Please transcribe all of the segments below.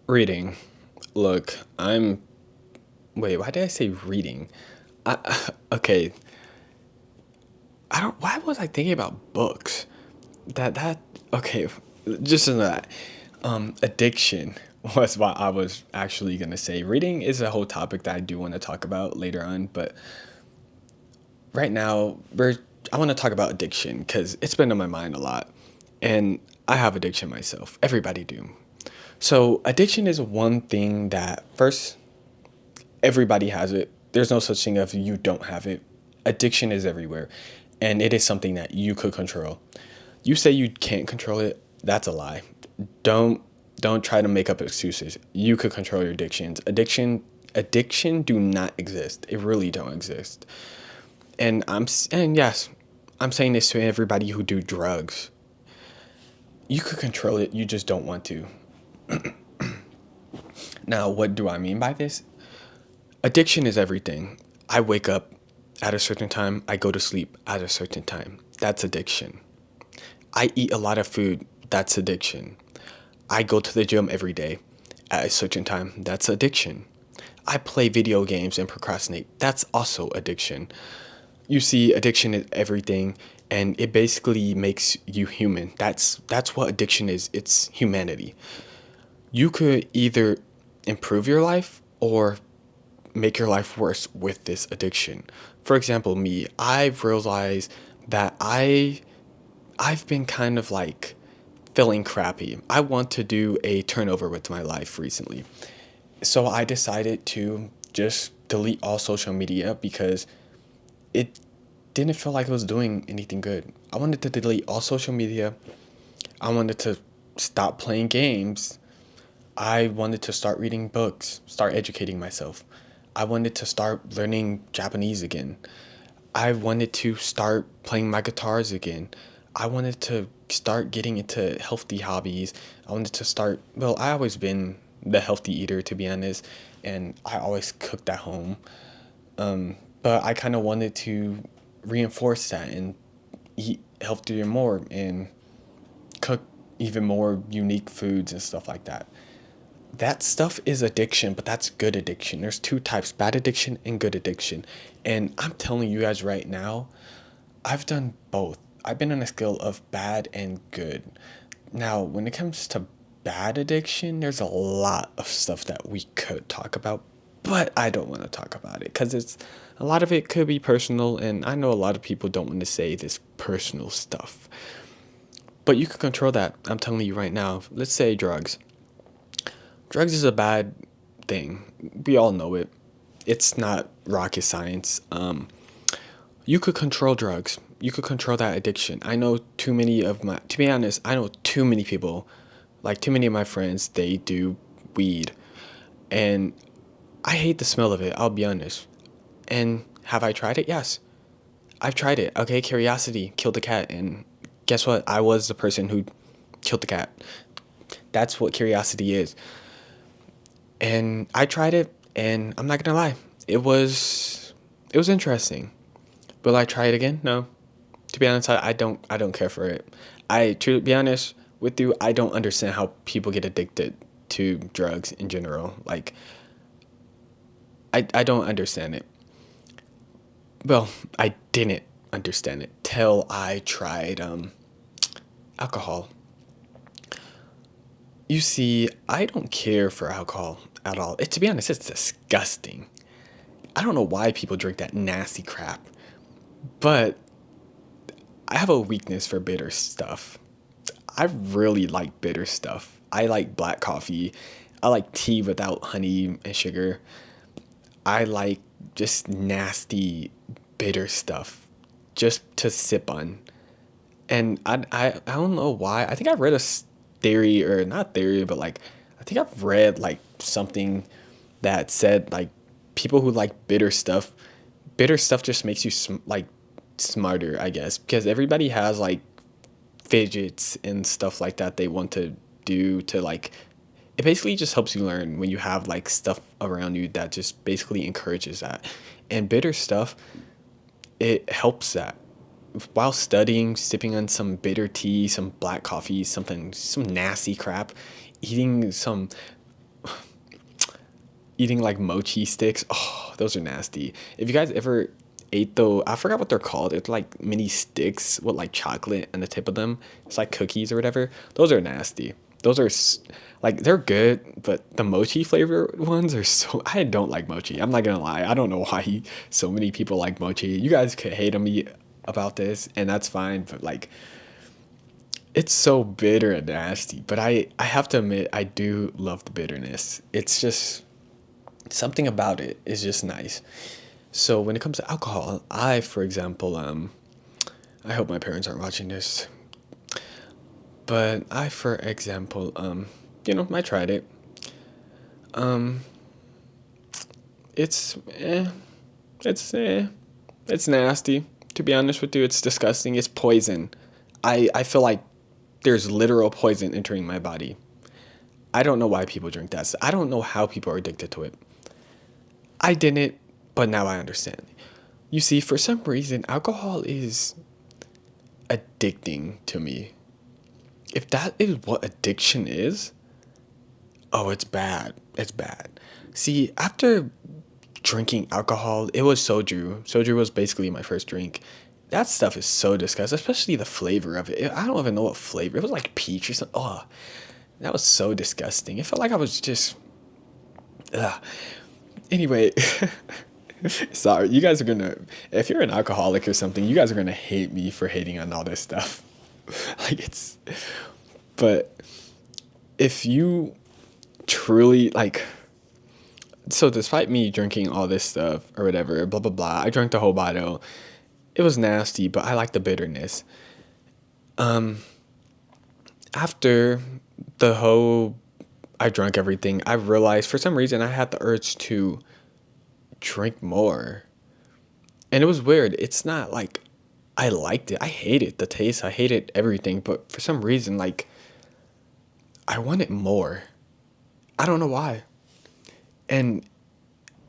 Reading. Look, I'm. Wait, why did I say reading? Okay, I don't. Why was I thinking about books? That. Okay, just in that. Addiction was what I was actually gonna say. Reading is a whole topic that I do want to talk about later on, but right now I want to talk about addiction because it's been on my mind a lot, and I have addiction myself. Everybody do. So addiction is one thing that first everybody has it. There's no such thing as you don't have it. Addiction is everywhere, and it is something that you could control. You say you can't control it, that's a lie. Don't don't try to make up excuses. You could control your addictions. Addiction do not exist. It really don't exist. And yes, I'm saying this to everybody who do drugs. You could control it, you just don't want to. Now, what do I mean by this? Addiction is everything. I wake up at a certain time, I go to sleep at a certain time. That's addiction. I eat a lot of food. That's addiction. I go to the gym every day at a certain time. That's addiction. I play video games and procrastinate. That's also addiction. You see, addiction is everything, and it basically makes you human. That's what addiction is. It's humanity. You could either improve your life or make your life worse with this addiction. For example, me, I've realized that I've been kind of like feeling crappy. I want to do a turnover with my life recently. So I decided to just delete all social media because it didn't feel like it was doing anything good. I wanted to delete all social media. I wanted to stop playing games. I wanted to start reading books, start educating myself. I wanted to start learning Japanese again. I wanted to start playing my guitars again. I wanted to start getting into healthy hobbies. I wanted to start, well, I always been the healthy eater to be honest, and I always cooked at home. But I kind of wanted to reinforce that and eat healthier more and cook even more unique foods and stuff like that. That stuff is addiction, but that's good addiction. There's two types, bad addiction and good addiction. And I'm telling you guys right now, I've done both. I've been on a scale of bad and good. Now, when it comes to bad addiction, there's a lot of stuff that we could talk about, but I don't want to talk about it because it's a lot of it could be personal, and I know a lot of people don't want to say this personal stuff. But you can control that. I'm telling you right now. Let's say drugs. Drugs is a bad thing. We all know it. It's not rocket science. You could control drugs. You could control that addiction. I know too many of my, to be honest, I know too many people, like too many of my friends, they do weed. And I hate the smell of it, I'll be honest. And have I tried it? Yes. I've tried it. Okay, curiosity killed the cat. And guess what? I was the person who killed the cat. That's what curiosity is. And I tried it, and I'm not gonna lie, it was interesting. Will I try it again? No. To be honest, I don't care for it. To be honest with you, I don't understand how people get addicted to drugs in general. Like I don't understand it. Well, I didn't understand it till I tried alcohol. You see, I don't care for alcohol at all. To be honest, it's disgusting. I don't know why people drink that nasty crap, but I have a weakness for bitter stuff. I really like bitter stuff. I like black coffee. I like tea without honey and sugar. I like just nasty, bitter stuff just to sip on. And I don't know why. I think I read theory, or not theory, but like, I think I've read like something that said like people who like bitter stuff just makes you like smarter, I guess, because everybody has like fidgets and stuff like that they want to do to like it basically just helps you learn when you have like stuff around you that just basically encourages that. And bitter stuff, it helps that. While studying, sipping on some bitter tea, some black coffee, some nasty crap, eating some eating like mochi sticks. Oh, those are nasty. If you guys ever ate though, I forgot what they're called. It's like mini sticks with like chocolate on the tip of them. It's like cookies or whatever. Those are nasty. Those are like they're good, but the mochi flavor ones are so. I don't like mochi. I'm not gonna lie. I don't know why so many people like mochi. You guys could hate on me about this, and that's fine. But like, it's so bitter and nasty. But I have to admit, I do love the bitterness. It's just something about it is just nice. So when it comes to alcohol, I, for example, I hope my parents aren't watching this, but I, for example, I tried it. Um, it's, it's, it's nasty. To be honest with you, it's disgusting. It's poison. I feel like there's literal poison entering my body. I don't know why people drink that. I don't know how people are addicted to it. I didn't, but now I understand. You see, for some reason, alcohol is addicting to me. If that is what addiction is, oh, it's bad. It's bad. See, after drinking alcohol, it was soju. Soju was basically my first drink. That stuff is so disgusting, especially the flavor of it. I don't even know what flavor. It was like peach or something. Oh, that was so disgusting. It felt like I was just. Ugh. Anyway, sorry. You guys are gonna. If you're an alcoholic or something, you guys are gonna hate me for hating on all this stuff. Like it's. But if you truly like, so despite me drinking all this stuff or whatever, blah blah blah, I drank the whole bottle. It was nasty, but I like the bitterness. Um, After the whole I drank everything, I realized for some reason I had the urge to drink more. And it was weird. It's not like I liked it. I hated the taste. I hated everything, but for some reason like I wanted more. I don't know why. And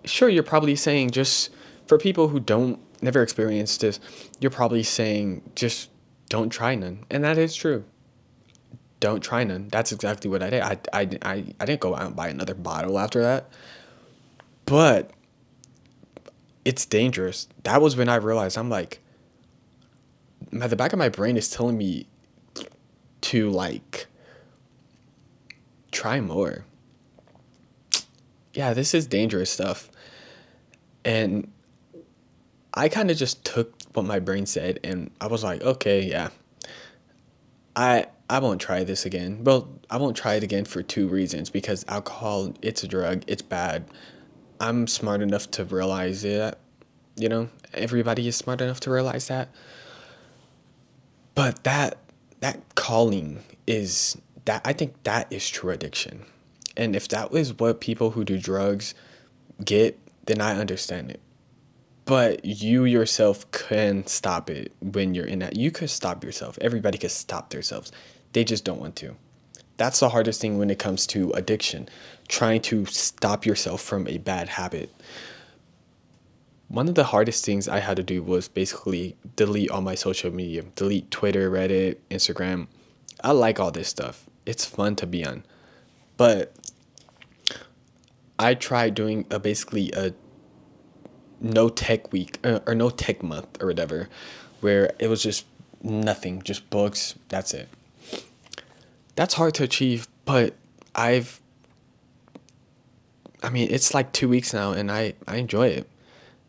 sure, you're probably saying, just for people who don't never experienced this, you're probably saying just don't try none. And that is true. Don't try none. That's exactly what I did. I didn't go out and buy another bottle after that. But it's dangerous. That was when I realized, I'm like, the back of my brain is telling me to like try more. Yeah, this is dangerous stuff. And I kind of just took what my brain said and I was like, okay, yeah, I won't try this again. Well, I won't try it again for two reasons. Because alcohol, it's a drug, it's bad. I'm smart enough to realize it. Everybody is smart enough to realize that. But that calling is that I think that is true addiction. And if that is what people who do drugs get, then I understand it. But you yourself can stop it when you're in that. You could stop yourself. Everybody could stop themselves. They just don't want to. That's the hardest thing when it comes to addiction, trying to stop yourself from a bad habit. One of the hardest things I had to do was basically delete all my social media, delete Twitter, Reddit, Instagram. I like all this stuff. It's fun to be on. But I tried doing basically a no tech week or no tech month or whatever, where it was just nothing, just books. That's it. That's hard to achieve, but I've, I mean, it's like 2 weeks now and I enjoy it.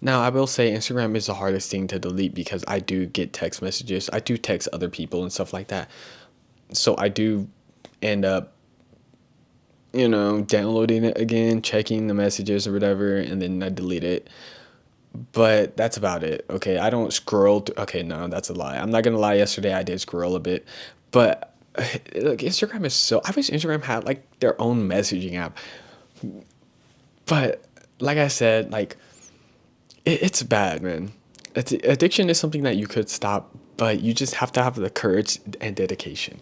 Now, I will say Instagram is the hardest thing to delete because I do get text messages. I do text other people and stuff like that. So I do end up, downloading it again, checking the messages or whatever, and then I delete it. But that's about it. Okay, I don't scroll. Okay, no, that's a lie. I'm not gonna lie. Yesterday I did scroll a bit, but look, Instagram is so. I wish Instagram had like their own messaging app. But like I said, like it's bad, man. Addiction is something that you could stop, but you just have to have the courage and dedication.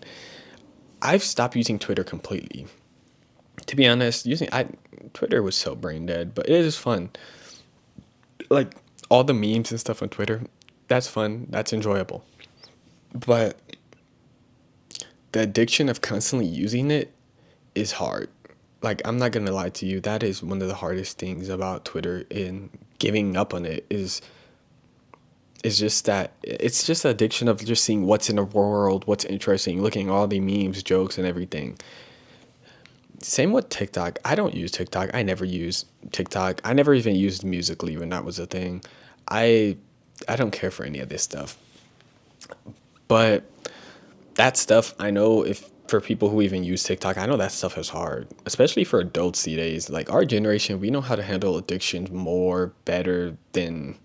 I've stopped using Twitter completely. To be honest, using I Twitter was so brain dead, but it is fun. Like all the memes and stuff on Twitter, that's fun. That's enjoyable. But the addiction of constantly using it is hard. Like, I'm not gonna lie to you, that is one of the hardest things about Twitter and giving up on it is just that it's just addiction of just seeing what's in the world, what's interesting, looking at all the memes, jokes, and everything. Same with TikTok. I don't use TikTok. I never use TikTok. I never even used Musical.ly when that was a thing. I I don't care for any of this stuff. But that stuff, I know if for people who even use TikTok, I know that stuff is hard, especially for adults these days. Like our generation, we know how to handle addictions more better than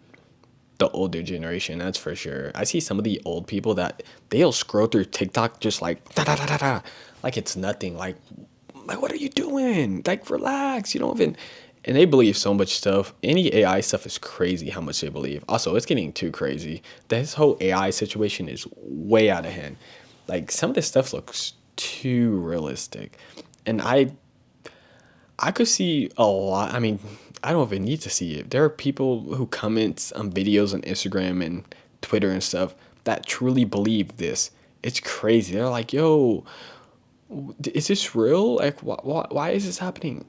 the older generation, that's for sure. I see some of the old people that they'll scroll through TikTok just like da da da da da, like it's nothing. Like what are you doing? Like relax. You don't even. And they believe so much stuff. Any AI stuff is crazy how much they believe. Also, it's getting too crazy. This whole AI situation is way out of hand. Like some of this stuff looks too realistic, and I could see a lot. I mean, I don't even need to see it. There are people who comment on videos on Instagram and Twitter and stuff that truly believe this. It's crazy. They're like, yo, is this real? Like, why is this happening?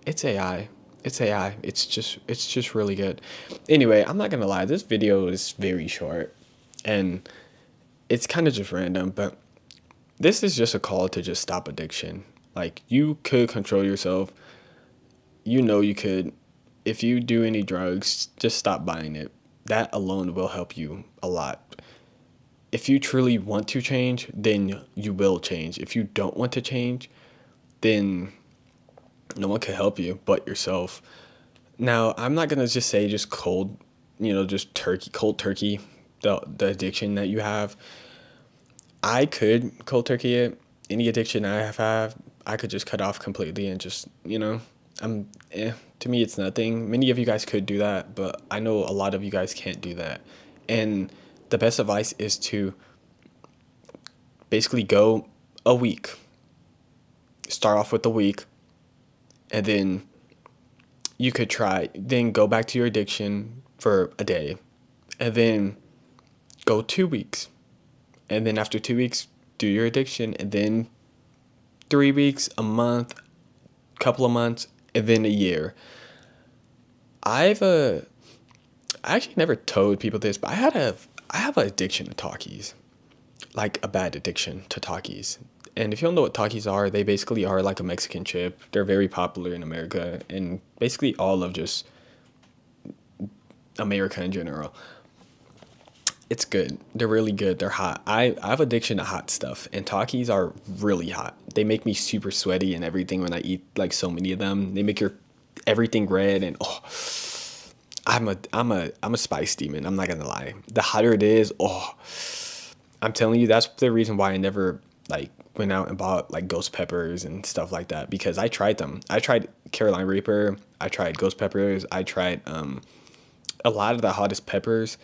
It's AI. It's AI. It's just really good. Anyway, I'm not gonna lie. This video is very short, and it's kind of just random. But this is just a call to just stop addiction. Like you could control yourself. You know you could. If you do any drugs, just stop buying it. That alone will help you a lot. If you truly want to change, then you will change. If you don't want to change, then no one can help you but yourself. Now, I'm not gonna just say just cold, just cold turkey, the addiction that you have. I could cold turkey it. Any addiction I have, I could just cut off completely and just, I'm, to me, it's nothing. Many of you guys could do that, but I know a lot of you guys can't do that. And the best advice is to basically go a week. Start off with a week, and then you could then go back to your addiction for a day, and then go 2 weeks. And then after 2 weeks, do your addiction, and then 3 weeks, a month, couple of months, and then a year. I've I actually never told people this, but I have an addiction to Takis, like a bad addiction to Takis. And if you don't know what Takis are, they basically are like a Mexican chip. They're very popular in America and basically all of just America in general. It's good. They're really good. They're hot. I have addiction to hot stuff, and Takis are really hot. They make me super sweaty and everything when I eat like so many of them. They make your everything red, and I'm a spice demon. I'm not gonna lie. The hotter it is, I'm telling you, that's the reason why I never like went out and bought like ghost peppers and stuff like that, because I tried them. I tried Carolina Reaper. I tried ghost peppers. I tried a lot of the hottest peppers.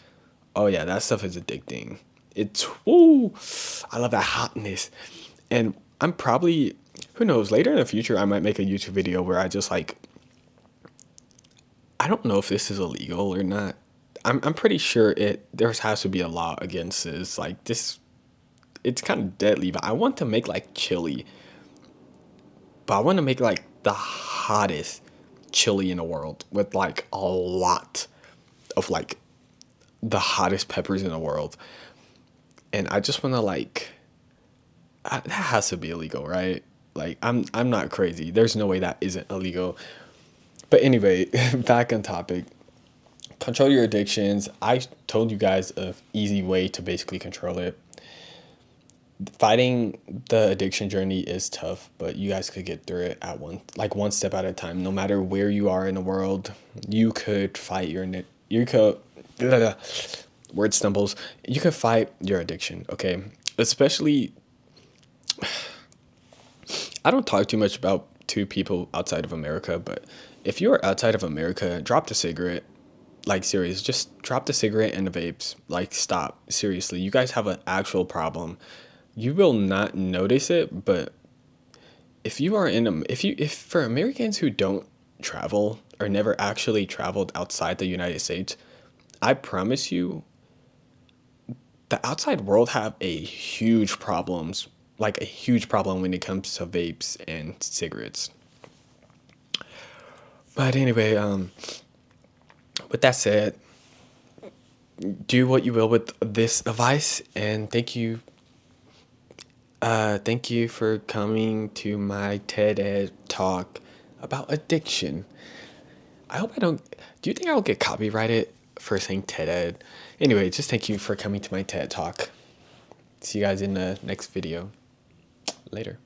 Oh yeah, that stuff is addicting. It's woo. I love that hotness, and I'm probably, who knows, later in the future I might make a YouTube video where I just like, I don't know if this is illegal or not. I'm pretty sure there has to be a law against this. Like this, it's kind of deadly. But I want to make like chili, but I want to make like the hottest chili in the world with like a lot of like the hottest peppers in the world. And I just want to like, that has to be illegal, right? Like I'm not crazy. There's no way that isn't illegal. But anyway, back on topic. Control your addictions. I told you guys a easy way to basically control it. Fighting the addiction journey is tough, but you guys could get through it at one step at a time. No matter where you are in the world, you could fight you could blah, blah, word stumbles. You could fight your addiction, okay? Especially, I don't talk too much about to people outside of America, but if you're outside of America, drop the cigarette. Like serious, just drop the cigarette and the vapes. Like stop. Seriously, you guys have an actual problem. You will not notice it, but if you are in a, if for Americans who don't travel or never actually traveled outside the United States, I promise you, the outside world have a huge problem when it comes to vapes and cigarettes. But anyway, with that said, do what you will with this advice, and thank you for coming to my TED Ed talk about addiction. I hope I don't. Do you think I'll get copyrighted for saying TED Ed? Anyway, just thank you for coming to my TED talk. See you guys in the next video. Later.